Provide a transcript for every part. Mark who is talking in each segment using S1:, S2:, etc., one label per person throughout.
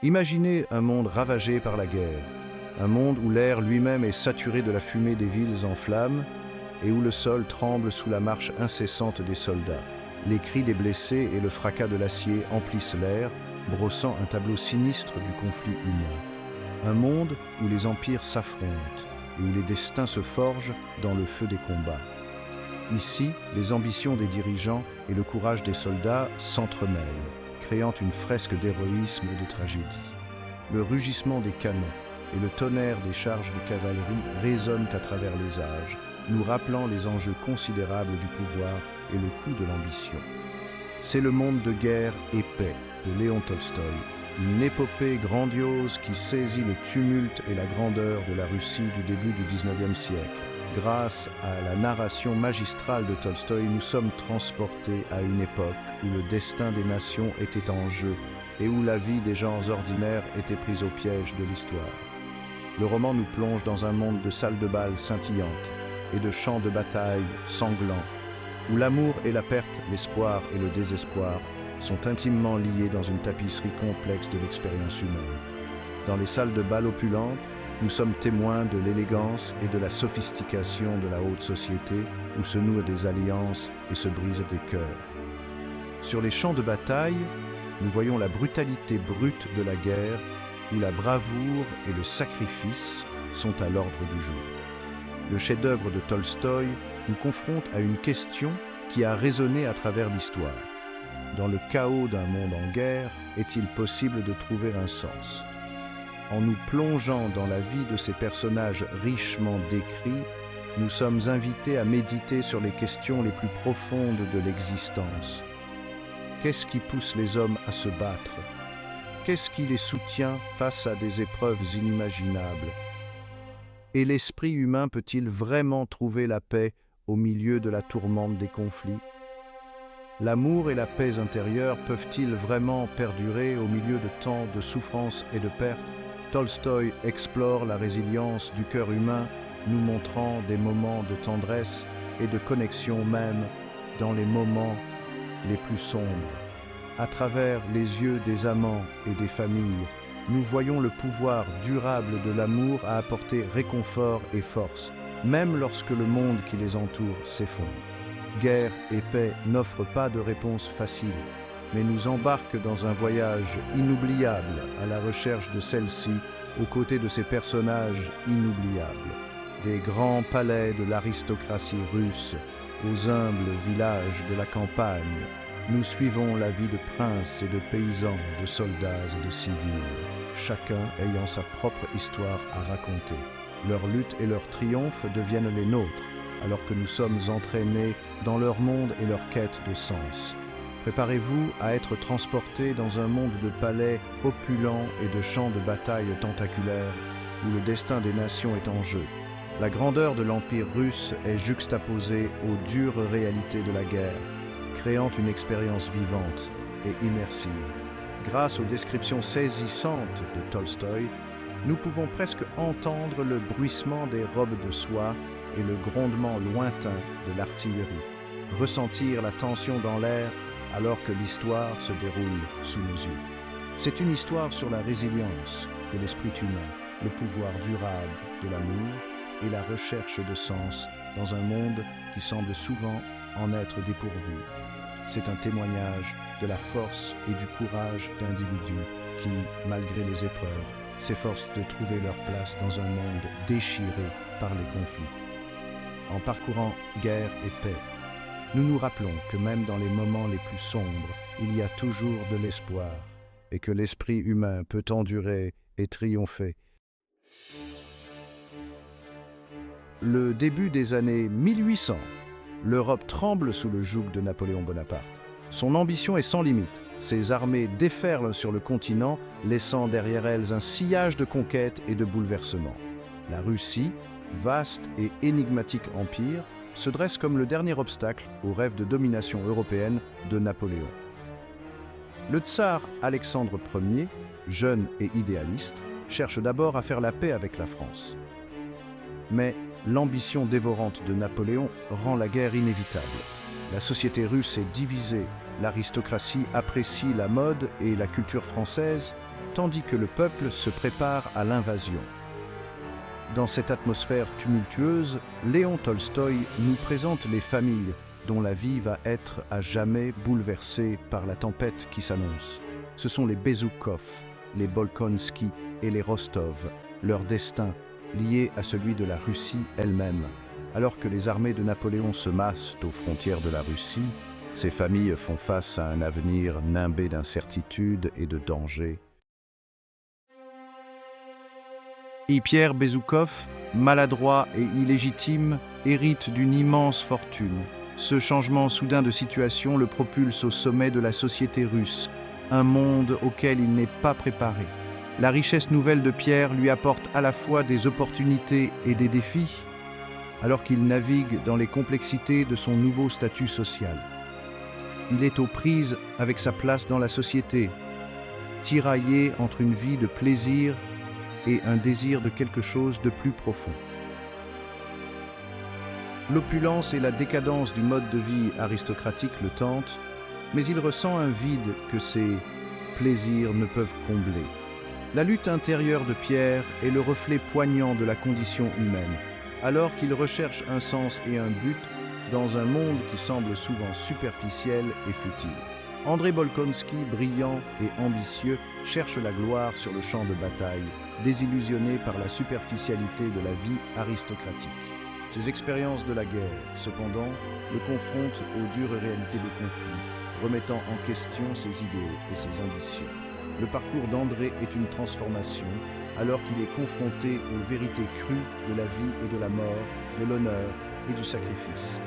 S1: Imaginez un monde ravagé par la guerre, un monde où l'air lui-même est saturé de la fumée des villes en flammes et où le sol tremble sous la marche incessante des soldats. Les cris des blessés et le fracas de l'acier emplissent l'air, brossant un tableau sinistre du conflit humain. Un monde où les empires s'affrontent et où les destins se forgent dans le feu des combats. Ici, les ambitions des dirigeants et le courage des soldats s'entremêlent, créant une fresque d'héroïsme et de tragédie. Le rugissement des canons et le tonnerre des charges de cavalerie résonnent à travers les âges, nous rappelant les enjeux considérables du pouvoir et le coût de l'ambition. C'est le monde de guerre et paix de Léon Tolstoï, une épopée grandiose qui saisit le tumulte et la grandeur de la Russie du début du XIXe siècle. Grâce à la narration magistrale de Tolstoï, nous sommes transportés à une époque où le destin des nations était en jeu et où la vie des gens ordinaires était prise au piège de l'histoire. Le roman nous plonge dans un monde de salles de bal scintillantes et de champs de bataille sanglants, où l'amour et la perte, l'espoir et le désespoir sont intimement liés dans une tapisserie complexe de l'expérience humaine. Dans les salles de bal opulentes, nous sommes témoins de l'élégance et de la sophistication de la haute société où se nouent des alliances et se brisent des cœurs. Sur les champs de bataille, nous voyons la brutalité brute de la guerre où la bravoure et le sacrifice sont à l'ordre du jour. Le chef-d'œuvre de Tolstoï nous confronte à une question qui a résonné à travers l'histoire. Dans le chaos d'un monde en guerre, est-il possible de trouver un sens ? En nous plongeant dans la vie de ces personnages richement décrits, nous sommes invités à méditer sur les questions les plus profondes de l'existence. Qu'est-ce qui pousse les hommes à se battre ? Qu'est-ce qui les soutient face à des épreuves inimaginables ? Et l'esprit humain peut-il vraiment trouver la paix au milieu de la tourmente des conflits ? L'amour et la paix intérieure peuvent-ils vraiment perdurer au milieu de tant de souffrances et de pertes ? Tolstoï explore la résilience du cœur humain, nous montrant des moments de tendresse et de connexion même dans les moments les plus sombres. À travers les yeux des amants et des familles, nous voyons le pouvoir durable de l'amour à apporter réconfort et force, même lorsque le monde qui les entoure s'effondre. Guerre et paix n'offrent pas de réponse facile, mais nous embarquent dans un voyage inoubliable à la recherche de celle-ci aux côtés de ces personnages inoubliables. Des grands palais de l'aristocratie russe aux humbles villages de la campagne, nous suivons la vie de princes et de paysans, de soldats et de civils, chacun ayant sa propre histoire à raconter. Leurs luttes et leurs triomphes deviennent les nôtres, alors que nous sommes entraînés dans leur monde et leur quête de sens. Préparez-vous à être transportés dans un monde de palais opulents et de champs de bataille tentaculaires où le destin des nations est en jeu. La grandeur de l'Empire russe est juxtaposée aux dures réalités de la guerre, créant une expérience vivante et immersive. Grâce aux descriptions saisissantes de Tolstoï, nous pouvons presque entendre le bruissement des robes de soie et le grondement lointain de l'artillerie, ressentir la tension dans l'air alors que l'histoire se déroule sous nos yeux. C'est une histoire sur la résilience de l'esprit humain, le pouvoir durable de l'amour et la recherche de sens dans un monde qui semble souvent en être dépourvu. C'est un témoignage de la force et du courage d'individus qui, malgré les épreuves, s'efforcent de trouver leur place dans un monde déchiré par les conflits. En parcourant guerre et paix, nous nous rappelons que même dans les moments les plus sombres, il y a toujours de l'espoir et que l'esprit humain peut endurer et triompher. Le début des années 1800, l'Europe tremble sous le joug de Napoléon Bonaparte. Son ambition est sans limite. Ses armées déferlent sur le continent, laissant derrière elles un sillage de conquêtes et de bouleversements. La Russie, vaste et énigmatique empire, se dresse comme le dernier obstacle au rêve de domination européenne de Napoléon. Le tsar Alexandre Ier, jeune et idéaliste, cherche d'abord à faire la paix avec la France. Mais l'ambition dévorante de Napoléon rend la guerre inévitable. La société russe est divisée, l'aristocratie apprécie la mode et la culture française, tandis que le peuple se prépare à l'invasion. Dans cette atmosphère tumultueuse, Léon Tolstoï nous présente les familles dont la vie va être à jamais bouleversée par la tempête qui s'annonce. Ce sont les Bezoukov, les Bolkonski et les Rostov, leur destin lié à celui de la Russie elle-même. Alors que les armées de Napoléon se massent aux frontières de la Russie, ces familles font face à un avenir nimbé d'incertitude et de danger. Et Pierre Bezoukov, maladroit et illégitime, hérite d'une immense fortune. Ce changement soudain de situation le propulse au sommet de la société russe, un monde auquel il n'est pas préparé. La richesse nouvelle de Pierre lui apporte à la fois des opportunités et des défis, alors qu'il navigue dans les complexités de son nouveau statut social. Il est aux prises avec sa place dans la société, tiraillé entre une vie de plaisir et un désir de quelque chose de plus profond. L'opulence et la décadence du mode de vie aristocratique le tentent, mais il ressent un vide que ses plaisirs ne peuvent combler. La lutte intérieure de Pierre est le reflet poignant de la condition humaine, alors qu'il recherche un sens et un but dans un monde qui semble souvent superficiel et futile. André Bolkonski, brillant et ambitieux, cherche la gloire sur le champ de bataille, désillusionné par la superficialité de la vie aristocratique. Ses expériences de la guerre, cependant, le confrontent aux dures réalités des conflits, remettant en question ses idéaux et ses ambitions. Le parcours d'André est une transformation, alors qu'il est confronté aux vérités crues de la vie et de la mort, de l'honneur et du sacrifice.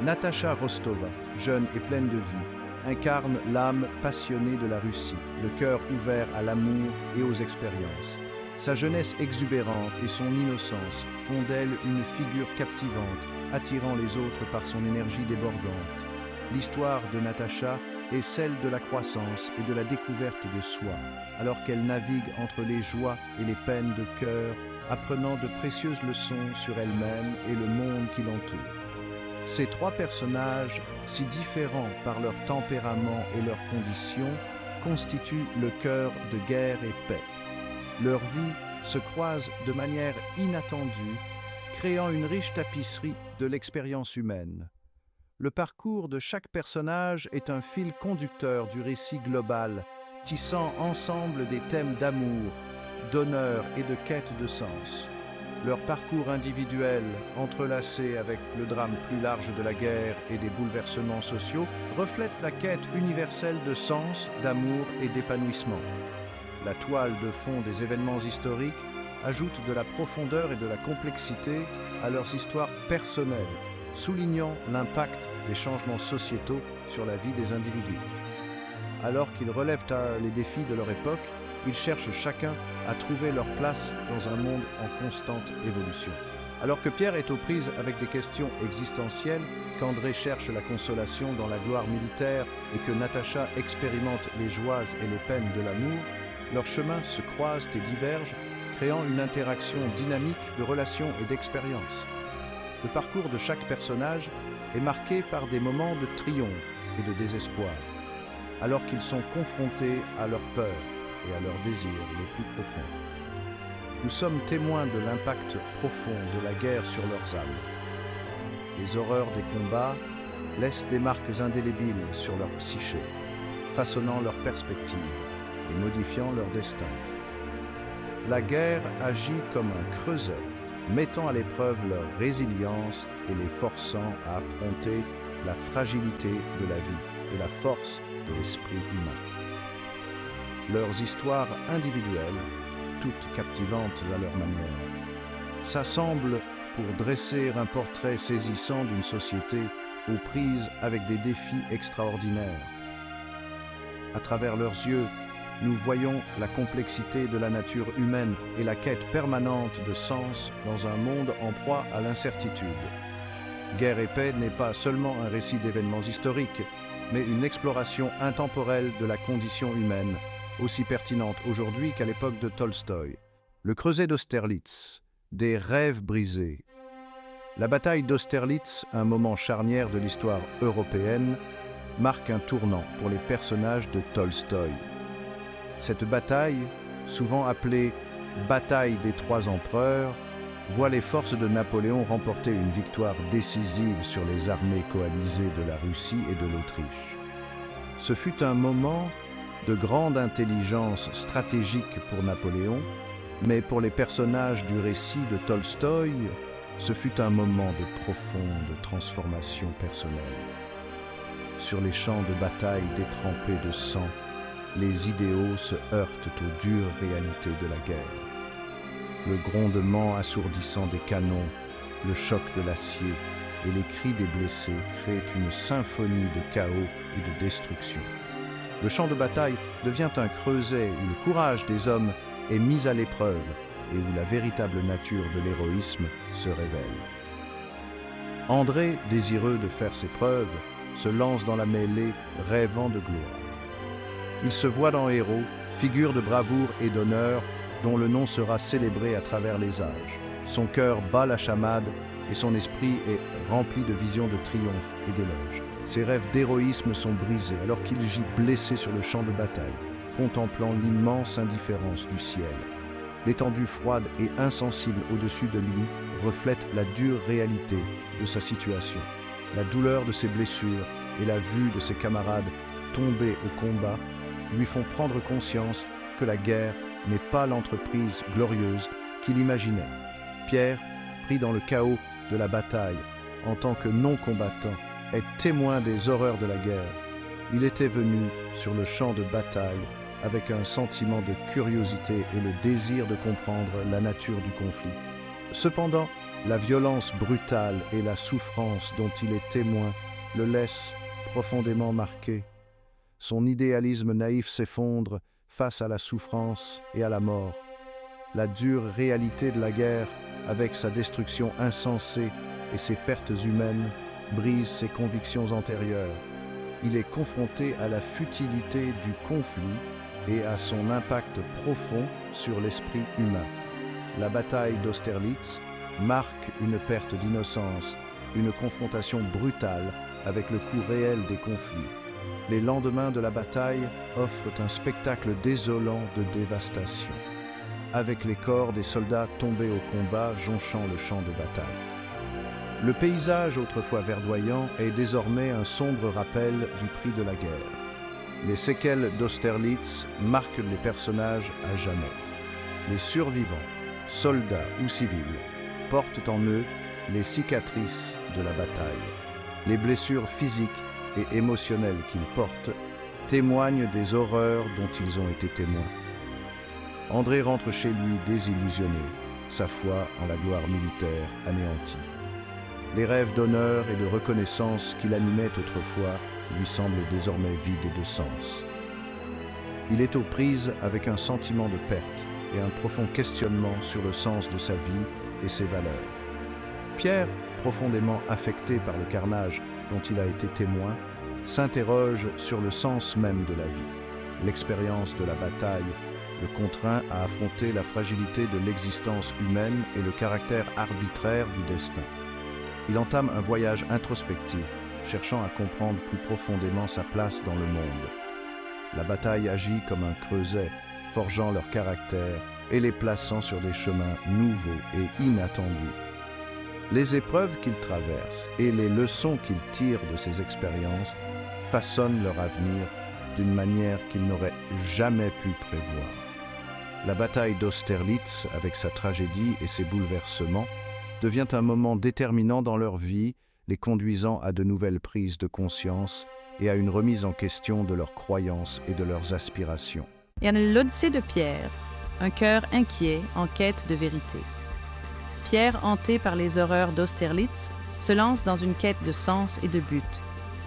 S1: Natacha Rostova, jeune et pleine de vie, incarne l'âme passionnée de la Russie, le cœur ouvert à l'amour et aux expériences. Sa jeunesse exubérante et son innocence font d'elle une figure captivante, attirant les autres par son énergie débordante. L'histoire de Natacha est celle de la croissance et de la découverte de soi, alors qu'elle navigue entre les joies et les peines de cœur, apprenant de précieuses leçons sur elle-même et le monde qui l'entoure. Ces trois personnages, si différents par leur tempérament et leurs conditions, constituent le cœur de Guerre et Paix. Leurs vies se croisent de manière inattendue, créant une riche tapisserie de l'expérience humaine. Le parcours de chaque personnage est un fil conducteur du récit global, tissant ensemble des thèmes d'amour, d'honneur et de quête de sens. Leur parcours individuel, entrelacé avec le drame plus large de la guerre et des bouleversements sociaux, reflète la quête universelle de sens, d'amour et d'épanouissement. La toile de fond des événements historiques ajoute de la profondeur et de la complexité à leurs histoires personnelles, soulignant l'impact des changements sociétaux sur la vie des individus. Alors qu'ils relèvent les défis de leur époque, ils cherchent chacun à trouver leur place dans un monde en constante évolution. Alors que Pierre est aux prises avec des questions existentielles, qu'André cherche la consolation dans la gloire militaire et que Natacha expérimente les joies et les peines de l'amour, leurs chemins se croisent et divergent, créant une interaction dynamique de relations et d'expériences. Le parcours de chaque personnage est marqué par des moments de triomphe et de désespoir, alors qu'ils sont confrontés à leurs peurs et à leurs désirs les plus profonds. Nous sommes témoins de l'impact profond de la guerre sur leurs âmes. Les horreurs des combats laissent des marques indélébiles sur leur psyché, façonnant leurs perspectives et modifiant leur destin. La guerre agit comme un creuset, mettant à l'épreuve leur résilience et les forçant à affronter la fragilité de la vie et la force de l'esprit humain. Leurs histoires individuelles, toutes captivantes à leur manière, s'assemblent pour dresser un portrait saisissant d'une société aux prises avec des défis extraordinaires. À travers leurs yeux, nous voyons la complexité de la nature humaine et la quête permanente de sens dans un monde en proie à l'incertitude. Guerre et paix n'est pas seulement un récit d'événements historiques, mais une exploration intemporelle de la condition humaine, aussi pertinente aujourd'hui qu'à l'époque de Tolstoï. Le creuset d'Austerlitz, des rêves brisés. La bataille d'Austerlitz, un moment charnière de l'histoire européenne, marque un tournant pour les personnages de Tolstoï. Cette bataille, souvent appelée bataille des trois empereurs, voit les forces de Napoléon remporter une victoire décisive sur les armées coalisées de la Russie et de l'Autriche. Ce fut un moment de grande intelligence stratégique pour Napoléon, mais pour les personnages du récit de Tolstoï, ce fut un moment de profonde transformation personnelle. Sur les champs de bataille détrempés de sang, les idéaux se heurtent aux dures réalités de la guerre. Le grondement assourdissant des canons, le choc de l'acier et les cris des blessés créent une symphonie de chaos et de destruction. Le champ de bataille devient un creuset où le courage des hommes est mis à l'épreuve et où la véritable nature de l'héroïsme se révèle. André, désireux de faire ses preuves, se lance dans la mêlée, rêvant de gloire. Il se voit dans héros, figure de bravoure et d'honneur, dont le nom sera célébré à travers les âges. Son cœur bat la chamade et son esprit est rempli de visions de triomphe et d'éloges. Ses rêves d'héroïsme sont brisés alors qu'il gît blessé sur le champ de bataille, contemplant l'immense indifférence du ciel. L'étendue froide et insensible au-dessus de lui reflète la dure réalité de sa situation. La douleur de ses blessures et la vue de ses camarades tombés au combat lui font prendre conscience que la guerre n'est pas l'entreprise glorieuse qu'il imaginait. Pierre, pris dans le chaos de la bataille, en tant que non-combattant, est témoin des horreurs de la guerre. Il était venu sur le champ de bataille avec un sentiment de curiosité et le désir de comprendre la nature du conflit. Cependant, la violence brutale et la souffrance dont il est témoin le laissent profondément marqué. Son idéalisme naïf s'effondre face à la souffrance et à la mort. La dure réalité de la guerre, avec sa destruction insensée et ses pertes humaines, brise ses convictions antérieures. Il est confronté à la futilité du conflit et à son impact profond sur l'esprit humain. La bataille d'Austerlitz marque une perte d'innocence, une confrontation brutale avec le coût réel des conflits. Les lendemains de la bataille offrent un spectacle désolant de dévastation, avec les corps des soldats tombés au combat jonchant le champ de bataille. Le paysage autrefois verdoyant est désormais un sombre rappel du prix de la guerre. Les séquelles d'Austerlitz marquent les personnages à jamais. Les survivants, soldats ou civils, portent en eux les cicatrices de la bataille. Les blessures physiques et émotionnelles qu'ils portent témoignent des horreurs dont ils ont été témoins. André rentre chez lui désillusionné, sa foi en la gloire militaire anéantie. Les rêves d'honneur et de reconnaissance qui l'animaient autrefois lui semblent désormais vides de sens. Il est aux prises avec un sentiment de perte et un profond questionnement sur le sens de sa vie et ses valeurs. Pierre, profondément affecté par le carnage dont il a été témoin, s'interroge sur le sens même de la vie. L'expérience de la bataille le contraint à affronter la fragilité de l'existence humaine et le caractère arbitraire du destin. Il entame un voyage introspectif, cherchant à comprendre plus profondément sa place dans le monde. La bataille agit comme un creuset, forgeant leur caractère et les plaçant sur des chemins nouveaux et inattendus. Les épreuves qu'ils traversent et les leçons qu'ils tirent de ces expériences façonnent leur avenir d'une manière qu'ils n'auraient jamais pu prévoir. La bataille d'Austerlitz, avec sa tragédie et ses bouleversements, devient un moment déterminant dans leur vie, les conduisant à de nouvelles prises de conscience et à une remise en question de leurs croyances et de leurs aspirations.
S2: Et l'Odyssée de Pierre, un cœur inquiet en quête de vérité. Pierre, hanté par les horreurs d'Austerlitz, se lance dans une quête de sens et de but.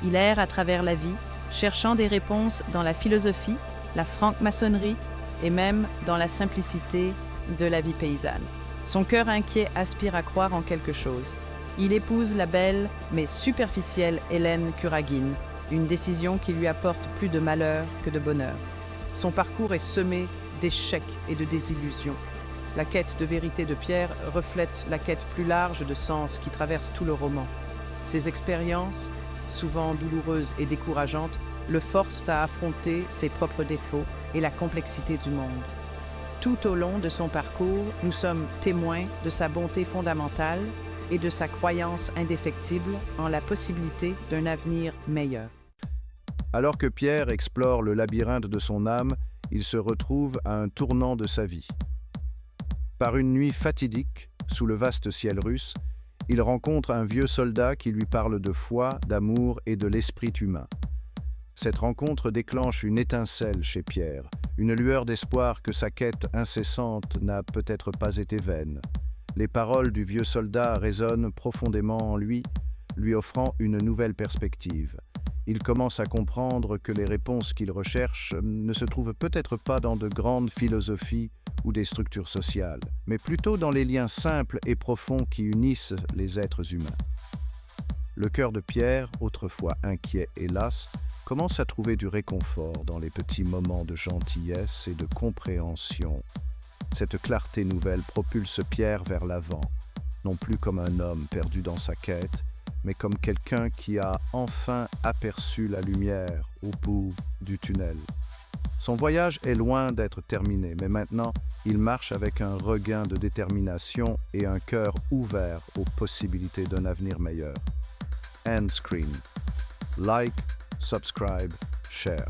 S2: Il erre à travers la vie, cherchant des réponses dans la philosophie, la franc-maçonnerie et même dans la simplicité de la vie paysanne. Son cœur inquiet aspire à croire en quelque chose. Il épouse la belle mais superficielle Hélène Kuragine, une décision qui lui apporte plus de malheur que de bonheur. Son parcours est semé d'échecs et de désillusions. La quête de vérité de Pierre reflète la quête plus large de sens qui traverse tout le roman. Ses expériences, souvent douloureuses et décourageantes, le forcent à affronter ses propres défauts et la complexité du monde. Tout au long de son parcours, nous sommes témoins de sa bonté fondamentale et de sa croyance indéfectible en la possibilité d'un avenir meilleur.
S1: Alors que Pierre explore le labyrinthe de son âme, il se retrouve à un tournant de sa vie. Par une nuit fatidique, sous le vaste ciel russe, il rencontre un vieux soldat qui lui parle de foi, d'amour et de l'esprit humain. Cette rencontre déclenche une étincelle chez Pierre, une lueur d'espoir que sa quête incessante n'a peut-être pas été vaine. Les paroles du vieux soldat résonnent profondément en lui, lui offrant une nouvelle perspective. Il commence à comprendre que les réponses qu'il recherche ne se trouvent peut-être pas dans de grandes philosophies ou des structures sociales, mais plutôt dans les liens simples et profonds qui unissent les êtres humains. Le cœur de Pierre, autrefois inquiet et las, commence à trouver du réconfort dans les petits moments de gentillesse et de compréhension. Cette clarté nouvelle propulse Pierre vers l'avant, non plus comme un homme perdu dans sa quête, mais comme quelqu'un qui a enfin aperçu la lumière au bout du tunnel. Son voyage est loin d'être terminé, mais maintenant, il marche avec un regain de détermination et un cœur ouvert aux possibilités d'un avenir meilleur. End screen. Like, subscribe, share.